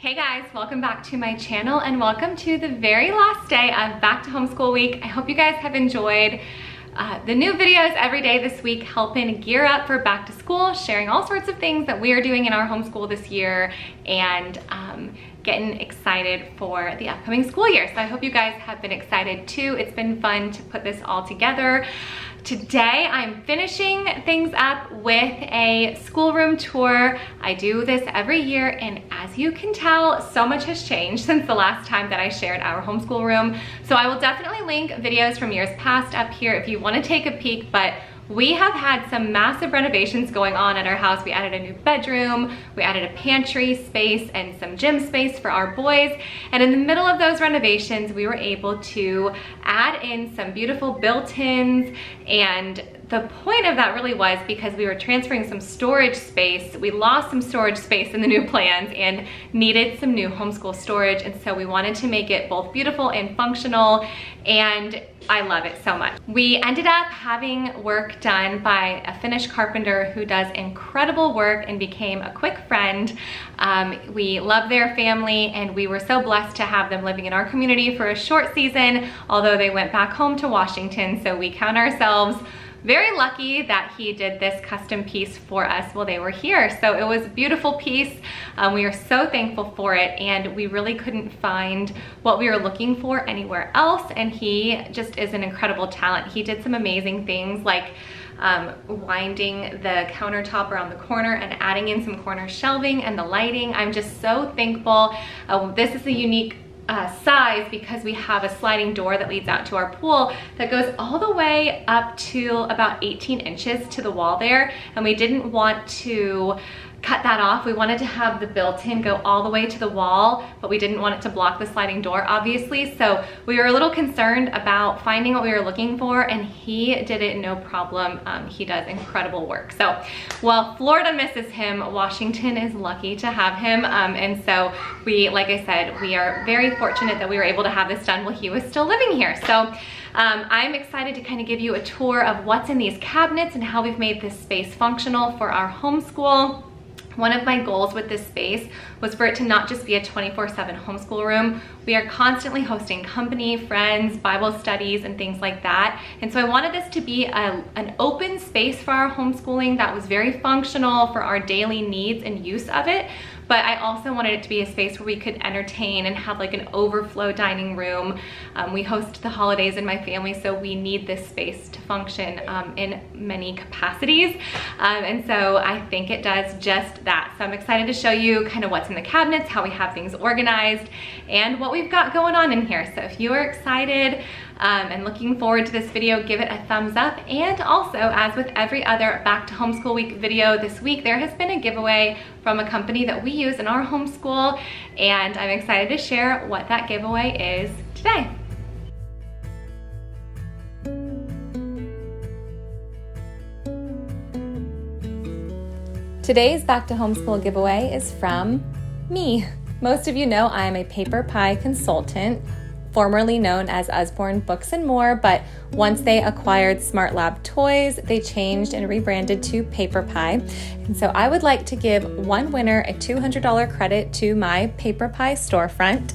Hey guys, welcome back to my channel and welcome to the very last day of Back to Homeschool Week. I hope you guys have enjoyed the new videos every day this week, helping gear up for back to school, sharing all sorts of things that we are doing in our homeschool this year, and getting excited for the upcoming school year. So I hope you guys have been excited too. It's been fun to put this all together. Today, I'm finishing things up with a schoolroom tour. I do this every year, and as you can tell, so much has changed since the last time that I shared our homeschool room. So I will definitely link videos from years past up here if you want to take a peek, but we have had some massive renovations going on at our house. We added a new bedroom, we added a pantry space and some gym space for our boys. And in the middle of those renovations, we were able to add in some beautiful built-ins, and the point of that really was because we were transferring some storage space. We lost some storage space in the new plans and needed some new homeschool storage. And so we wanted to make it both beautiful and functional, and I love it so much. We ended up having work done by a Finnish carpenter who does incredible work and became a quick friend. We love their family, and we were so blessed to have them living in our community for a short season, although they went back home to Washington. So we count ourselves very lucky that he did this custom piece for us while they were here. So it was a beautiful piece. We are so thankful for it, and we really couldn't find what we were looking for anywhere else. And he just is an incredible talent. He did some amazing things like winding the countertop around the corner and adding in some corner shelving and the lighting. I'm just so thankful. This is a unique size because we have a sliding door that leads out to our pool that goes all the way up to about 18 inches to the wall there, and we didn't want to cut that off. We wanted to have the built-in go all the way to the wall, but we didn't want it to block the sliding door, obviously. So we were a little concerned about finding what we were looking for, and he did it no problem. He does incredible work. So while Florida misses him, Washington is lucky to have him. And so we, like I said, we are very fortunate that we were able to have this done while he was still living here. So I'm excited to kind of give you a tour of what's in these cabinets and how we've made this space functional for our homeschool. One of my goals with this space was for it to not just be a 24/7 homeschool room. We are constantly hosting company, friends, Bible studies, and things like that. And so I wanted this to be an open space for our homeschooling that was very functional for our daily needs and use of it. But I also wanted it to be a space where we could entertain and have like an overflow dining room. We host the holidays in my family, so we need this space to function in many capacities. And so I think it does just that. So I'm excited to show you kind of what's in the cabinets, how we have things organized, and what we've got going on in here. So if you are excited and looking forward to this video, give it a thumbs up. And also, as with every other Back to Homeschool Week video this week, there has been a giveaway from a company that we use in our homeschool, and I'm excited to share what that giveaway is today. Today's Back to Homeschool giveaway is from me. Most of you know I am a PaperPie consultant, formerly known as Usborne Books and More, but once they acquired Smart Lab Toys, they changed and rebranded to PaperPie. And so I would like to give one winner a $200 credit to my PaperPie storefront.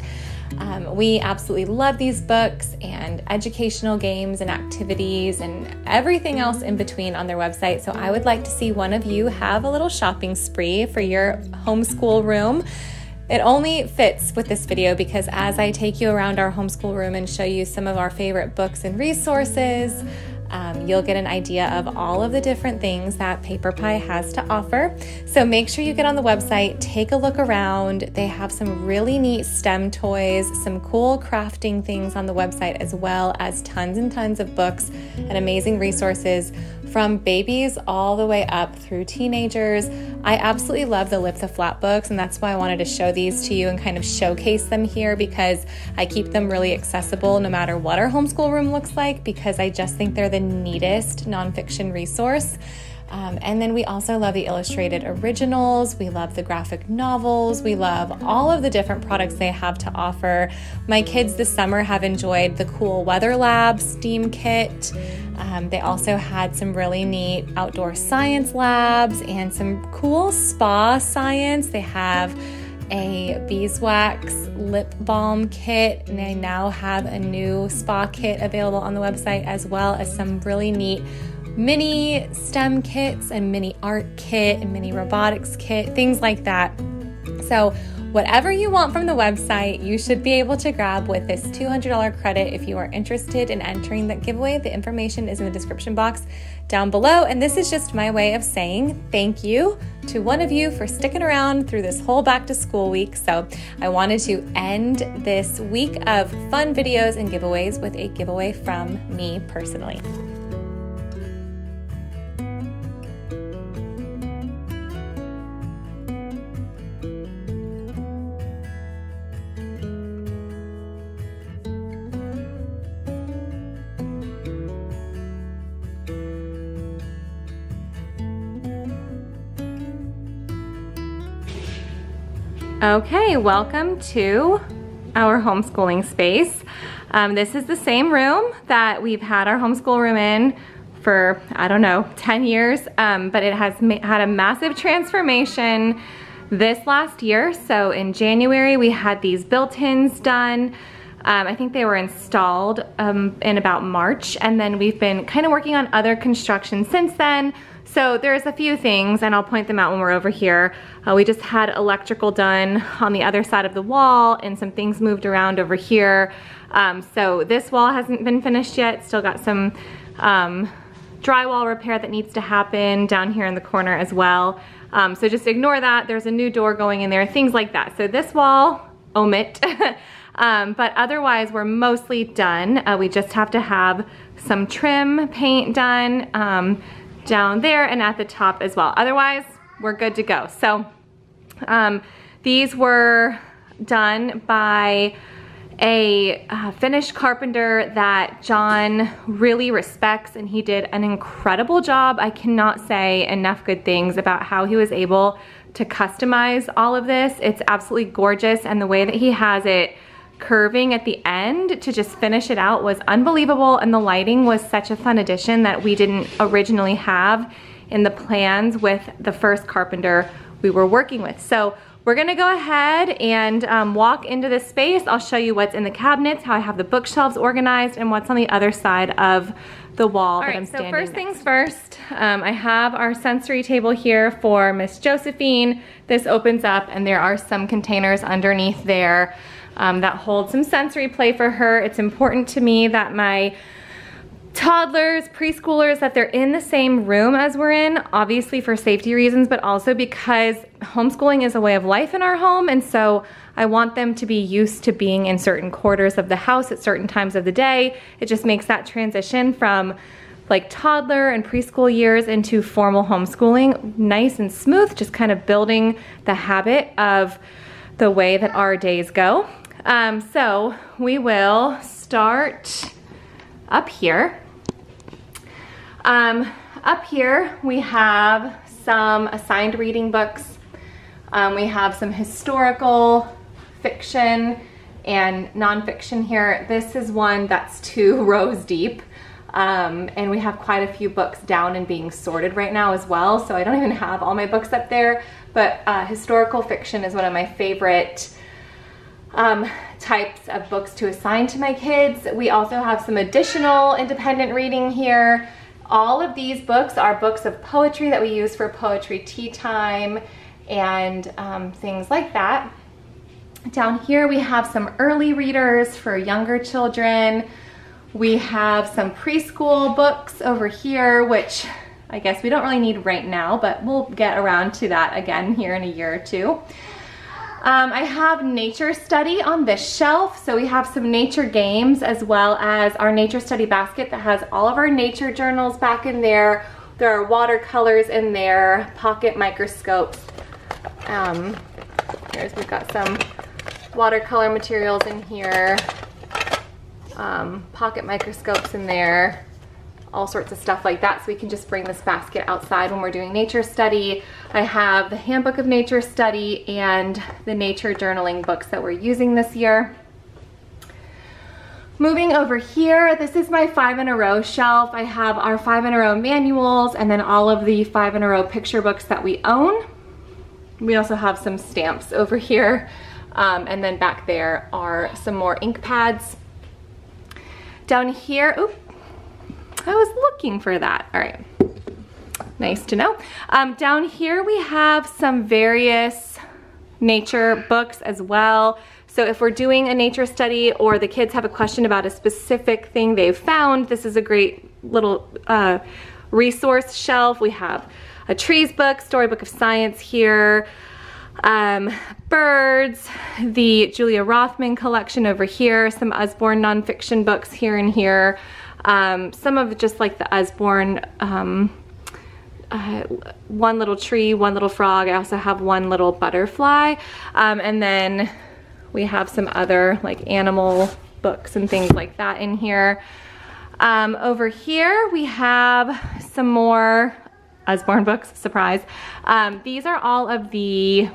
We absolutely love these books and educational games and activities and everything else in between on their website. So I would like to see one of you have a little shopping spree for your homeschool room. It only fits with this video because as I take you around our homeschool room and show you some of our favorite books and resources, you'll get an idea of all of the different things that PaperPie has to offer. So make sure you get on the website, take a look around. They have some really neat STEM toys, some cool crafting things on the website, as well as tons and tons of books and amazing resources from babies all the way up through teenagers. I absolutely love the Lift the Flap books, and that's why I wanted to show these to you and kind of showcase them here, because I keep them really accessible no matter what our homeschool room looks like, because I just think they're the neatest nonfiction resource. And then we also love the illustrated originals. We love the graphic novels. We love all of the different products they have to offer. My kids this summer have enjoyed the cool Weather Lab STEAM kit. They also had some really neat outdoor science labs and some cool spa science. They have a beeswax lip balm kit, and I now have a new spa kit available on the website, as well as some really neat mini STEM kits and mini art kit and mini robotics kit, things like that. So whatever you want from the website, you should be able to grab with this $200 credit if you are interested in entering that giveaway. The information is in the description box down below. And this is just my way of saying thank you to one of you for sticking around through this whole back to school week. So I wanted to end this week of fun videos and giveaways with a giveaway from me personally. Okay, welcome to our homeschooling space. This is the same room that we've had our homeschool room in for, I don't know, 10 years, but it has had a massive transformation this last year. So in January, we had these built-ins done. I think they were installed in about March, and then we've been kind of working on other construction since then. So there's a few things, and I'll point them out when we're over here. We just had electrical done on the other side of the wall, and some things moved around over here. So this wall hasn't been finished yet. Still got some drywall repair that needs to happen down here in the corner as well. So just ignore that. There's a new door going in there, things like that. So this wall, omit. But otherwise, we're mostly done. We just have to have some trim paint done down there and at the top as well. Otherwise, we're good to go. So these were done by a Finnish carpenter that John really respects, and he did an incredible job. I cannot say enough good things about how he was able to customize all of this. It's absolutely gorgeous, and the way that he has it curving at the end to just finish it out was unbelievable, and the lighting was such a fun addition that we didn't originally have in the plans with the first carpenter we were working with. So we're gonna go ahead and walk into this space. I'll show you what's in the cabinets, how I have the bookshelves organized, and what's on the other side of the wall that I'm standing next. So first things first, I have our sensory table here for Miss Josephine. This opens up, and there are some containers underneath there that hold some sensory play for her. It's important to me that my toddlers, preschoolers, that they're in the same room as we're in, obviously for safety reasons, but also because homeschooling is a way of life in our home, and so I want them to be used to being in certain quarters of the house at certain times of the day. It just makes that transition from like toddler and preschool years into formal homeschooling nice and smooth, just kind of building the habit of the way that our days go. So we will start up here. Up here we have some assigned reading books. We have some historical fiction and nonfiction here. This is one that's 2 rows deep. And we have quite a few books down and being sorted right now as well. So I don't even have all my books up there, but historical fiction is one of my favorite types of books to assign to my kids. We also have some additional independent reading here. All of these books are books of poetry that we use for poetry tea time and things like that. Down here we have some early readers for younger children. We have some preschool books over here, which I guess we don't really need right now, but we'll get around to that again here in a year or two. I have nature study on this shelf. So we have some nature games as well as our nature study basket that has all of our nature journals back in there. There are watercolors in there, pocket microscopes. We've got some watercolor materials in here, pocket microscopes in there, all sorts of stuff like that, so we can just bring this basket outside when we're doing nature study. I have the Handbook of Nature Study and the nature journaling books that we're using this year. Moving over here, this is my 5 in a row shelf. I have our 5 in a row manuals and then all of the 5 in a row picture books that we own. We also have some stamps over here. And then back there are some more ink pads. Down here, oop, I was looking for that. All right, nice to know. Down here we have some various nature books as well. So if we're doing a nature study or the kids have a question about a specific thing they've found, this is a great little resource shelf. We have a trees book, storybook of science here, birds, the Julia Rothman collection over here, some Usborne nonfiction books here and here, some of just like the Usborne, One Little Tree, One Little Frog. I also have One Little Butterfly, and then we have some other like animal books and things like that in here. Over here we have some more Usborne books, surprise. These are all of the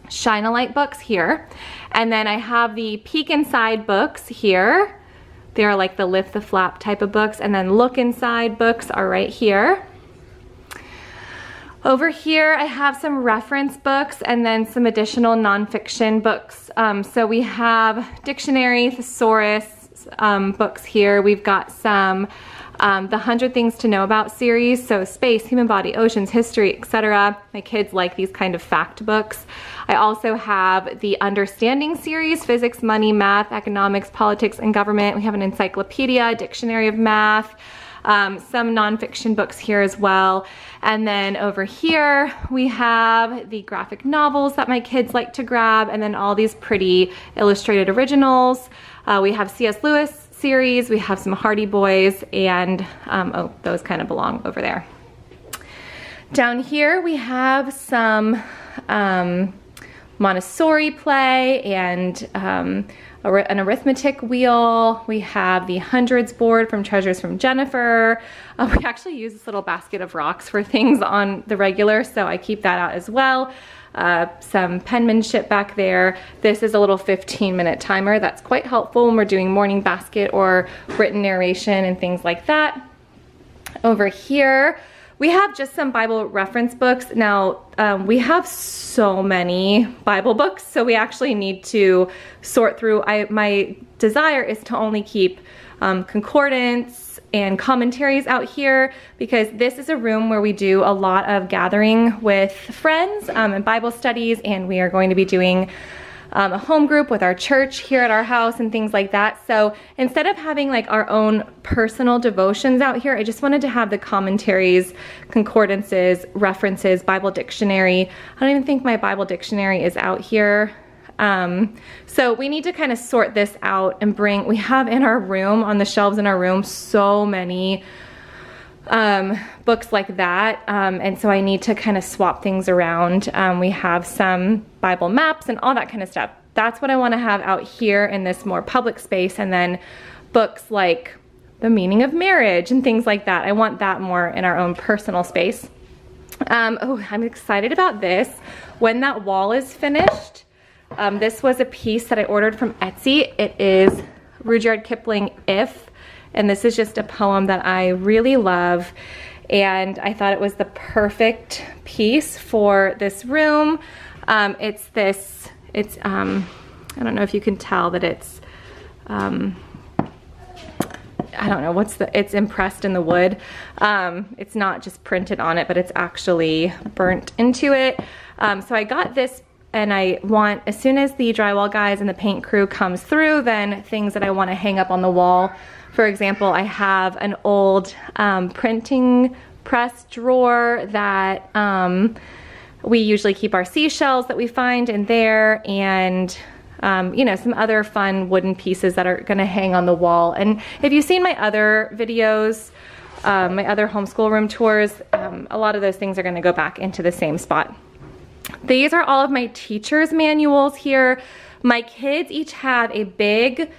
Shine-a-Light books here. And then I have the Peek Inside books here. They're like the Lift the Flap type of books. And then Look Inside books are right here. Over here I have some reference books and then some additional nonfiction books. So we have dictionary, thesaurus books here. We've got some the 100 Things to Know About series, so space, human body, oceans, history, etc. My kids like these kind of fact books. I also have the Understanding series, physics, money, math, economics, politics, and government. We have an encyclopedia, dictionary of math, some nonfiction books here as well. And then over here we have the graphic novels that my kids like to grab, and then all these pretty illustrated originals. We have C.S. Lewis series, we have some Hardy Boys, and oh, those kind of belong over there. Down here we have some Montessori play and an arithmetic wheel. We have the hundreds board from Treasures from Jennifer. We actually use this little basket of rocks for things on the regular, so I keep that out as well. Some penmanship back there. This is a little 15-minute timer. That's quite helpful when we're doing morning basket or written narration and things like that. Over here, we have just some Bible reference books. Now, we have so many Bible books, so we actually need to sort through. My desire is to only keep concordance and commentaries out here, because this is a room where we do a lot of gathering with friends and Bible studies, and we are going to be doing a home group with our church here at our house and things like that. So instead of having like our own personal devotions out here, I just wanted to have the commentaries, concordances, references, Bible dictionary. I don't even think my Bible dictionary is out here. So we need to kind of sort this out and bring, we have in our room, on the shelves in our room, so many books like that, and so I need to kind of swap things around. We have some Bible maps and all that kind of stuff. That's what I want to have out here in this more public space, and then books like The Meaning of Marriage and things like that. I want that more in our own personal space. Oh, I'm excited about this. When that wall is finished, this was a piece that I ordered from Etsy. It is Rudyard Kipling, If, and this is just a poem that I really love, and I thought it was the perfect piece for this room. It's I don't know if you can tell that it's, I don't know, it's impressed in the wood. It's not just printed on it, but it's actually burnt into it. So I got this, and I want, as soon as the drywall guys and the paint crew comes through, then things that I want to hang up on the wall. For example, I have an old printing press drawer that we usually keep our seashells that we find in there, and you know, some other fun wooden pieces that are going to hang on the wall. And if you've seen my other videos, my other homeschool room tours, a lot of those things are going to go back into the same spot. These are all of my teacher's manuals here. My kids each have a big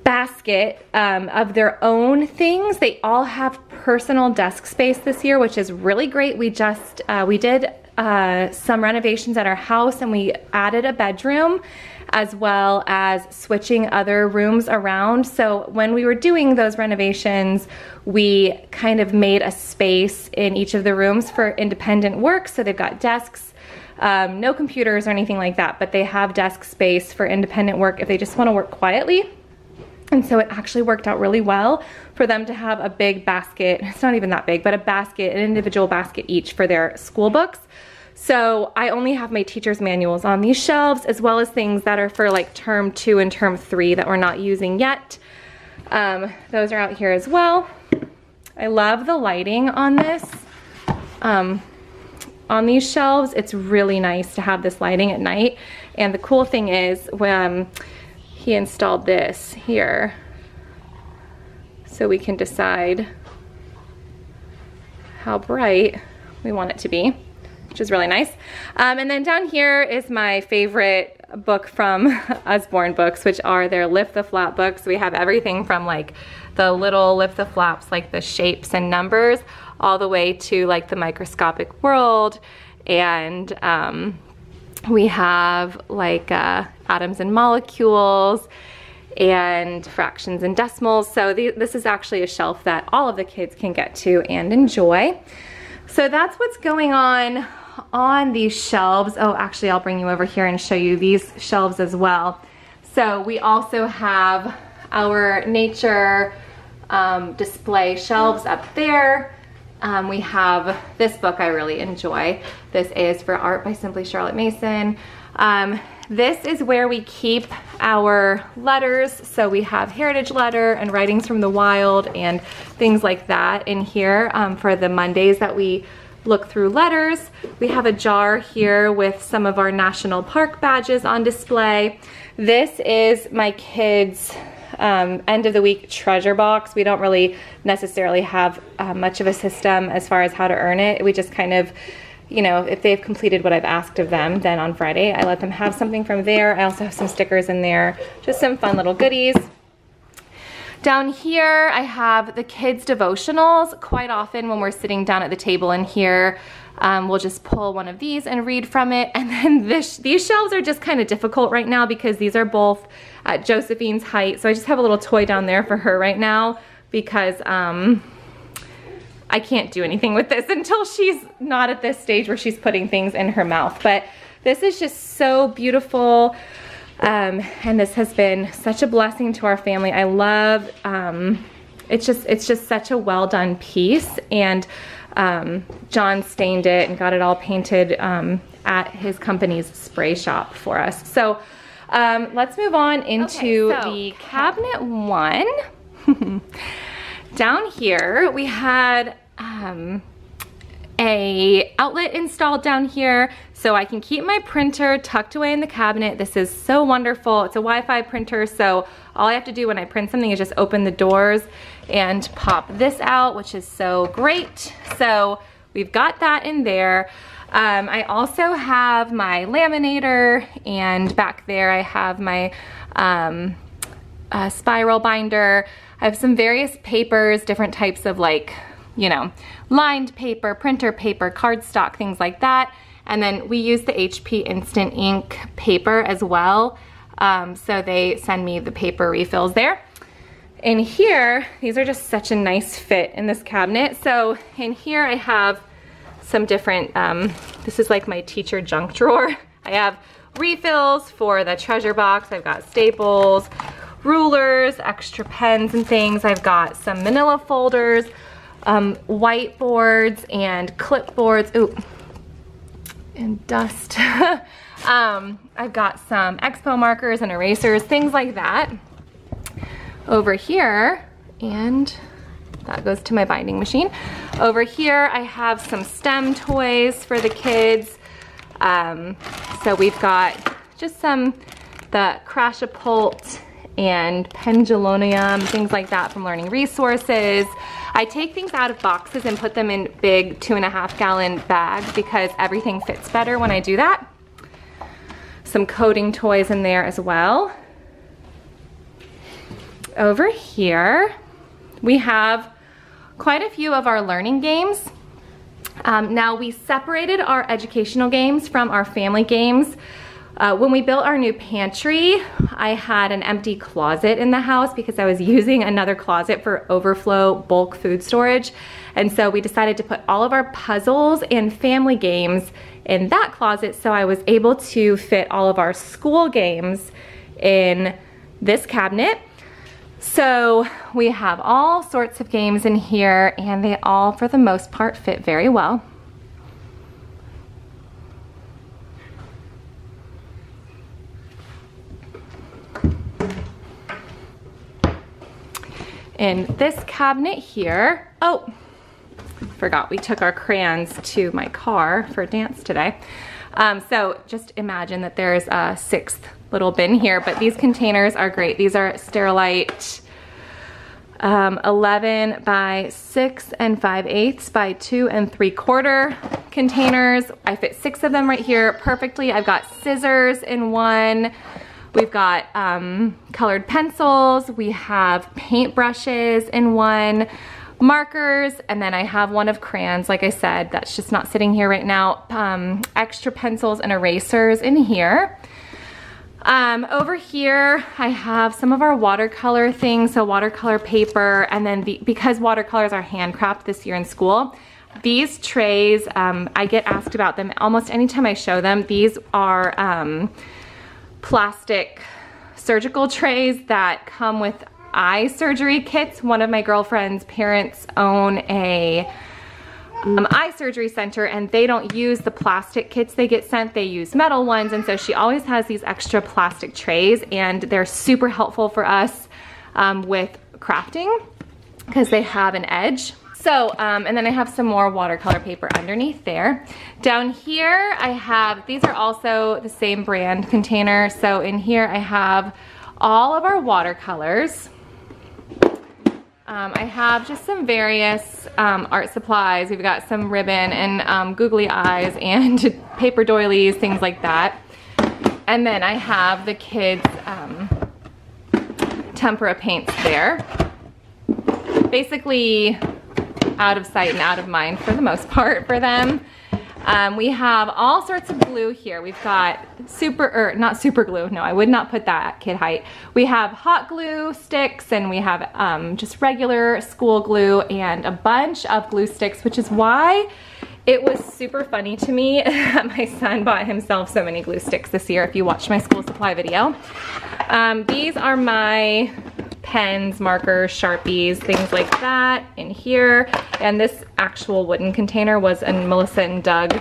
basket of their own things. They all have personal desk space this year, which is really great. We just, we did some renovations at our house, and we added a bedroom as well as switching other rooms around. So when we were doing those renovations, we kind of made a space in each of the rooms for independent work. So they've got desks No computers or anything like that, but they have desk space for independent work if they just want to work quietly. And so it actually worked out really well for them to have a big basket. It's not even that big, but a basket, an individual basket each for their school books. So I only have my teacher's manuals on these shelves, as well as things that are for like term 2 and term 3 that we're not using yet. Those are out here as well. I love the lighting on this. On these shelves, it's really nice to have this lighting at night. And the cool thing is when he installed this here, so we can decide how bright we want it to be, which is really nice. And then down here is my favorite book from Usborne Books, which are their Lift the Flap books. We have everything from like the little Lift the Flaps, like the shapes and numbers, all the way to like the microscopic world. And we have like atoms and molecules and fractions and decimals. So this is actually a shelf that all of the kids can get to and enjoy. So that's what's going on these shelves. Oh, actually I'll bring you over here and show you these shelves as well. So we also have our nature display shelves up there. We have this book I really enjoy. This A is for Art by Simply Charlotte Mason. This is where we keep our letters. So we have Heritage Letter and Writings from the Wild and things like that in here for the Mondays that we look through letters. We have a jar here with some of our national park badges on display. This is my kids' end of the week treasure box. We don't really necessarily have much of a system as far as how to earn it. We just kind of, you know, if they've completed what I've asked of them, then on Friday I let them have something from there. I also have some stickers in there, just some fun little goodies. Down here I have the kids' devotionals. Quite often when we're sitting down at the table in here, we'll just pull one of these and read from it. And then these shelves are just kind of difficult right now because these are both at Josephine's height. So I just have a little toy down there for her right now because I can't do anything with this until she's not at this stage where she's putting things in her mouth. But this is just so beautiful. And this has been such a blessing to our family. I love, it's just such a well done piece. And John stained it and got it all painted at his company's spray shop for us. So let's move on into the cabinet one. Down here we had a outlet installed down here so I can keep my printer tucked away in the cabinet. This is so wonderful. It's a Wi-Fi printer, so all I have to do when I print something is just open the doors and pop this out, which is so great. So we've got that in there. I also have my laminator, and back there I have my spiral binder. I have some various papers, different types of like, you know, lined paper, printer paper, cardstock, things like that. And then we use the HP Instant Ink paper as well. So they send me the paper refills there. In here, these are just such a nice fit in this cabinet. So in here I have some different, this is like my teacher junk drawer. I have refills for the treasure box. I've got staples, rulers, extra pens and things. I've got some manila folders, whiteboards and clipboards. Ooh, and dust. I've got some expo markers and erasers, things like that. Over here, and that goes to my binding machine. Over here, I have some STEM toys for the kids. So we've got just the Crash-A-Pult and Pendulonium, things like that from Learning Resources. I take things out of boxes and put them in big 2.5 gallon bags because everything fits better when I do that. Some coding toys in there as well. Over here, we have quite a few of our learning games. Now we separated our educational games from our family games. When we built our new pantry, I had an empty closet in the house because I was using another closet for overflow bulk food storage. And so we decided to put all of our puzzles and family games in that closet, so I was able to fit all of our school games in this cabinet. So we have all sorts of games in here, and they all, for the most part, fit very well. In this cabinet here, oh, forgot we took our crayons to my car for dance today. So just imagine that there's a 6th little bin here, but these containers are great. These are Sterilite 11 by 6 5/8 by 2 3/4 containers. I fit 6 of them right here perfectly. I've got scissors in one. We've got colored pencils. We have paint brushes in one, markers, and then I have one of crayons, like I said, that's just not sitting here right now. Extra pencils and erasers in here. Over here, I have some of our watercolor things, so watercolor paper, and then because watercolors are handcrafted this year in school, these trays, I get asked about them almost anytime I show them. These are plastic surgical trays that come with eye surgery kits. One of my girlfriend's parents own a eye surgery center, and they don't use the plastic kits they get sent, they use metal ones, and so she always has these extra plastic trays, and they're super helpful for us with crafting because they have an edge. So, and then I have some more watercolor paper underneath there. Down here I have, these are also the same brand container, so in here I have all of our watercolors. I have just some various art supplies. We've got some ribbon and googly eyes and paper doilies, things like that. And then I have the kids' tempera paints there. Basically out of sight and out of mind for the most part for them. We have all sorts of glue here. We've got not super glue, no, I would not put that at kid height. We have hot glue sticks, and we have just regular school glue and a bunch of glue sticks, which is why it was super funny to me that my son bought himself so many glue sticks this year, if you watched my school supply video. These are my pens, markers, Sharpies, things like that in here. And this actual wooden container was a Melissa and Doug,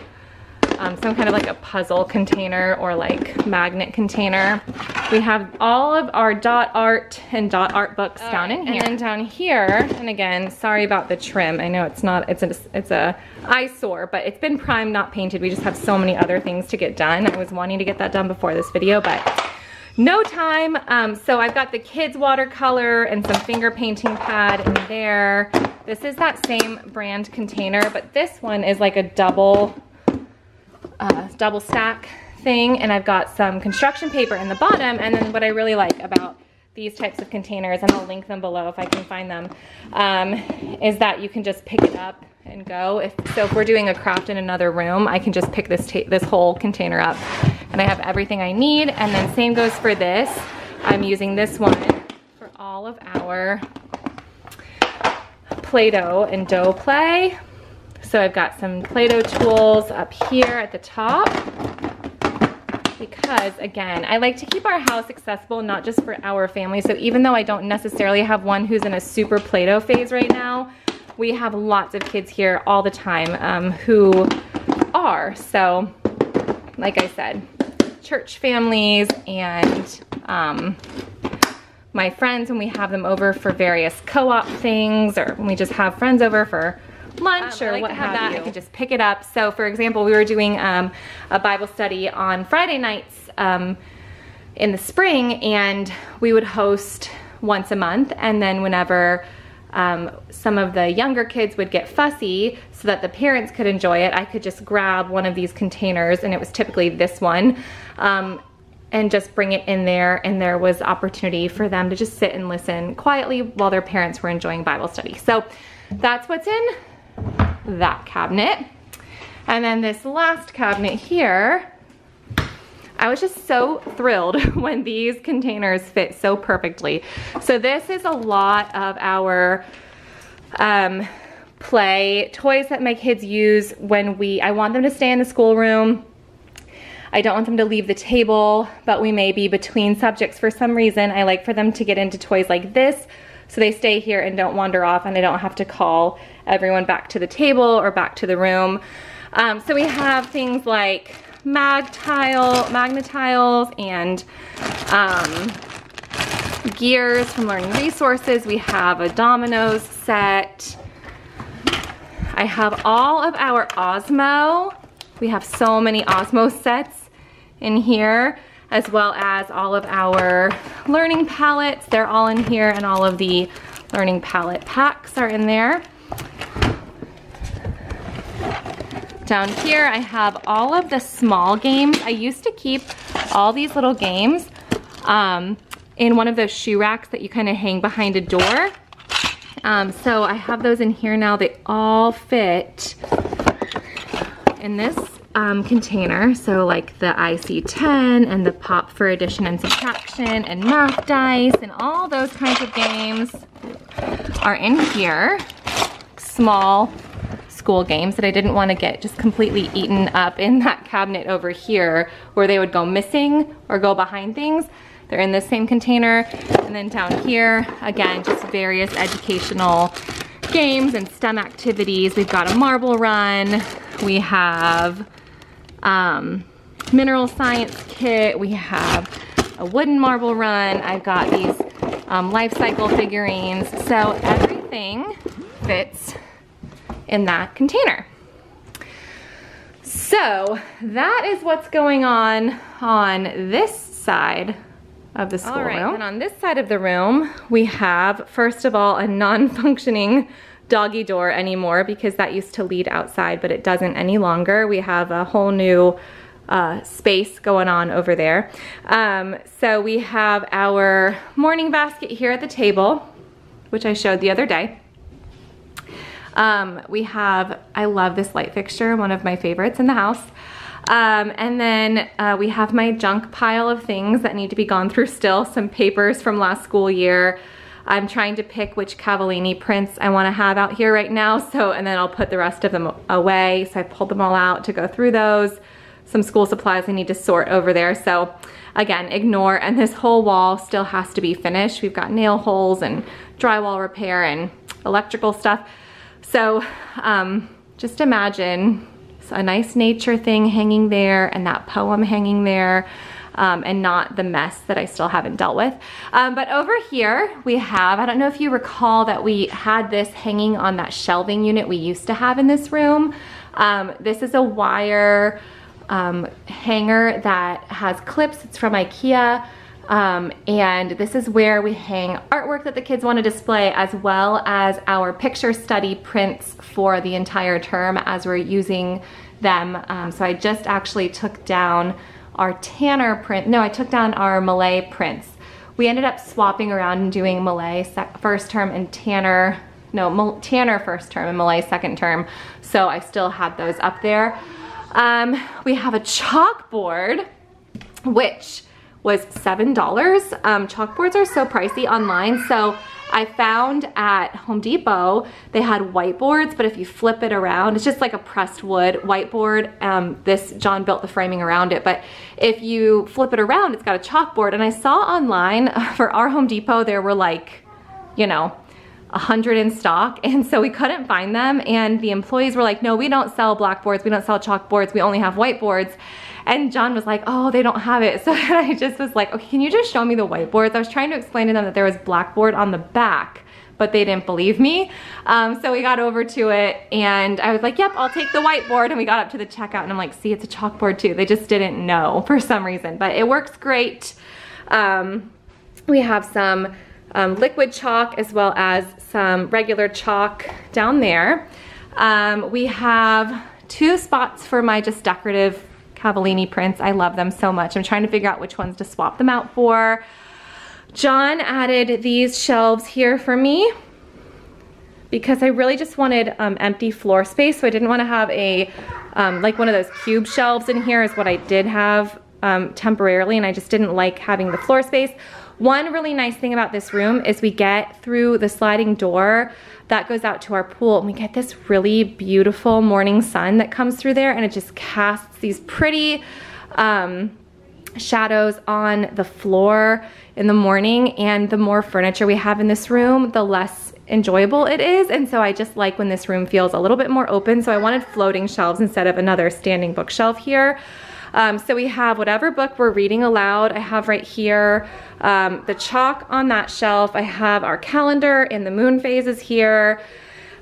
some kind of like a puzzle container or like magnet container. We have all of our dot art and dot art books down in here. And then down here, and again, sorry about the trim. I know it's a eyesore, but it's been primed, not painted. We just have so many other things to get done. I was wanting to get that done before this video, but no time. So I've got the kids watercolor and some finger painting pad in there. This is that same brand container, but this one is like a double stack thing, and I've got some construction paper in the bottom. And then what I really like about these types of containers, and I'll link them below if I can find them, is that you can just pick it up and go. So if we're doing a craft in another room, I can just pick this whole container up, and I have everything I need. And then same goes for this. I'm using this one for all of our Play-Doh and dough play. So I've got some Play-Doh tools up here at the top, because again, I like to keep our house accessible, not just for our family. So even though I don't necessarily have one who's in a super Play-Doh phase right now, we have lots of kids here all the time who are. So like I said, church families and my friends, when we have them over for various co-op things, or when we just have friends over for lunch or what have you, I can just pick it up. So for example, we were doing a Bible study on Friday nights in the spring, and we would host once a month, and then whenever some of the younger kids would get fussy so that the parents could enjoy it, I could just grab one of these containers, and it was typically this one, and just bring it in there, and there was opportunity for them to just sit and listen quietly while their parents were enjoying Bible study. So that's what's in that cabinet. And then this last cabinet here, I was just so thrilled when these containers fit so perfectly. So this is a lot of our play, toys that my kids use when I want them to stay in the schoolroom. I don't want them to leave the table, but we may be between subjects for some reason. I like for them to get into toys like this so they stay here and don't wander off, and I don't have to call everyone back to the table or back to the room. So we have things like Magna-Tiles and gears from Learning Resources. We have a dominoes set. I have all of our Osmo. We have so many Osmo sets in here, as well as all of our learning palettes. They're all in here, and all of the learning palette packs are in there. Down here, I have all of the small games. I used to keep all these little games in one of those shoe racks that you kind of hang behind a door. So I have those in here now. They all fit in this container. So like the IC10 and the Pop for addition and subtraction and math dice and all those kinds of games are in here. Small school games that I didn't want to get just completely eaten up in that cabinet over here where they would go missing or go behind things. They're in this same container. And then down here, again, just various educational games and STEM activities. We've got a marble run. We have mineral science kit. We have a wooden marble run. I've got these life cycle figurines. So everything fits in that container. So that is what's going on this side of the schoolroom. All right, and on this side of the room, we have, first of all, a non-functioning doggy door anymore because that used to lead outside, but it doesn't any longer. We have a whole new space going on over there. So we have our morning basket here at the table, which I showed the other day. We have, I love this light fixture, one of my favorites in the house. And then we have my junk pile of things that need to be gone through still, some papers from last school year. I'm trying to pick which Cavallini prints I want to have out here right now, and then I'll put the rest of them away. So I pulled them all out to go through those. Some school supplies I need to sort over there. So again, ignore, and this whole wall still has to be finished. We've got nail holes and drywall repair and electrical stuff. So just imagine a nice nature thing hanging there and that poem hanging there, and not the mess that I still haven't dealt with. But over here we have, I don't know if you recall that we had this hanging on that shelving unit we used to have in this room. This is a wire hanger that has clips. It's from IKEA. And this is where we hang artwork that the kids want to display, as well as our picture study prints for the entire term as we're using them. So I just actually took down our Tanner print. No, I took down our Malay prints. We ended up swapping around and doing Malay first term and Tanner first term and Malay second term. So I still had those up there. We have a chalkboard, which was $7. Chalkboards are so pricey online, so I found at Home Depot they had whiteboards, but if you flip it around, it's just like a pressed wood whiteboard. John built the framing around it, but if you flip it around, it's got a chalkboard. And I saw online for our Home Depot there were like, 100 in stock, and so we couldn't find them, and the employees were like, no, we don't sell blackboards, we don't sell chalkboards, we only have whiteboards. And John was like, oh, they don't have it. So I just was like, okay, can you just show me the whiteboards? I was trying to explain to them that there was blackboard on the back, but they didn't believe me. So we got over to it, and I was like, yep, I'll take the whiteboard. And we got up to the checkout, and I'm like, see, it's a chalkboard too. They just didn't know for some reason, but it works great. We have some liquid chalk as well as some regular chalk down there. We have 2 spots for my just decorative Cavallini prints. I love them so much. I'm trying to figure out which ones to swap them out for. John added these shelves here for me because I really just wanted empty floor space, so I didn't want to have a like one of those cube shelves in here is what I did have temporarily, and I just didn't like having the floor space. One really nice thing about this room is we get through the sliding door that goes out to our pool, and we get this really beautiful morning sun that comes through there, and it just casts these pretty shadows on the floor in the morning. And the more furniture we have in this room, the less enjoyable it is. And so I just like when this room feels a little bit more open. So I wanted floating shelves instead of another standing bookshelf here. So we have whatever book we're reading aloud. I have right here the chalk on that shelf. I have our calendar and the moon phases here.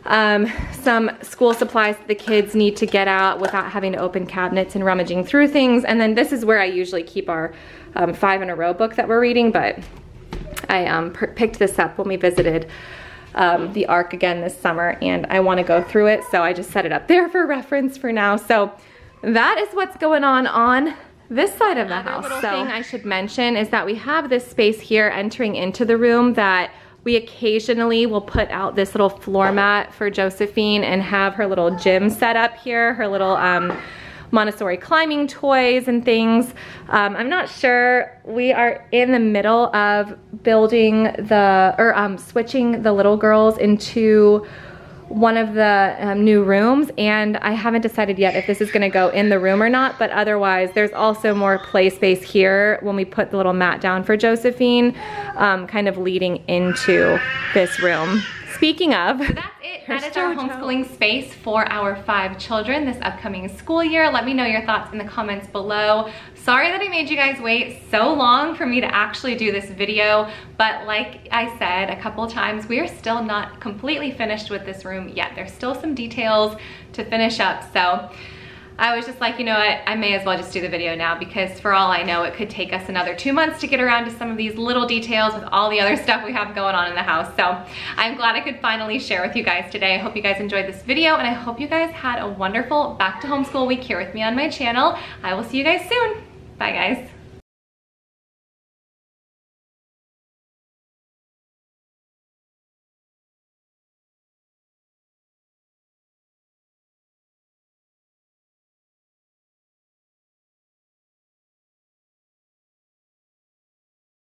Some school supplies that the kids need to get out without having to open cabinets and rummaging through things. And then this is where I usually keep our 5 in a row book that we're reading, but I picked this up when we visited the Ark again this summer, and I want to go through it, so I just set it up there for reference for now. So that is what's going on this side of the house. Another little thing I should mention is that we have this space here entering into the room that we occasionally will put out this little floor mat for Josephine and have her little gym set up here, her little Montessori climbing toys and things. I'm not sure. We are in the middle of building switching the little girls into one of the new rooms, and I haven't decided yet if this is gonna go in the room or not, but otherwise there's also more play space here when we put the little mat down for Josephine, kind of leading into this room. Speaking of, so that's it. That is our homeschooling space for our 5 children this upcoming school year. Let me know your thoughts in the comments below. Sorry that I made you guys wait so long for me to actually do this video, but like I said a couple times, we are still not completely finished with this room yet. There's still some details to finish up, so I was just like, you know what, I may as well just do the video now, because for all I know, it could take us another 2 months to get around to some of these little details with all the other stuff we have going on in the house. So I'm glad I could finally share with you guys today. I hope you guys enjoyed this video, and I hope you guys had a wonderful back to homeschool week here with me on my channel. I will see you guys soon. Bye guys.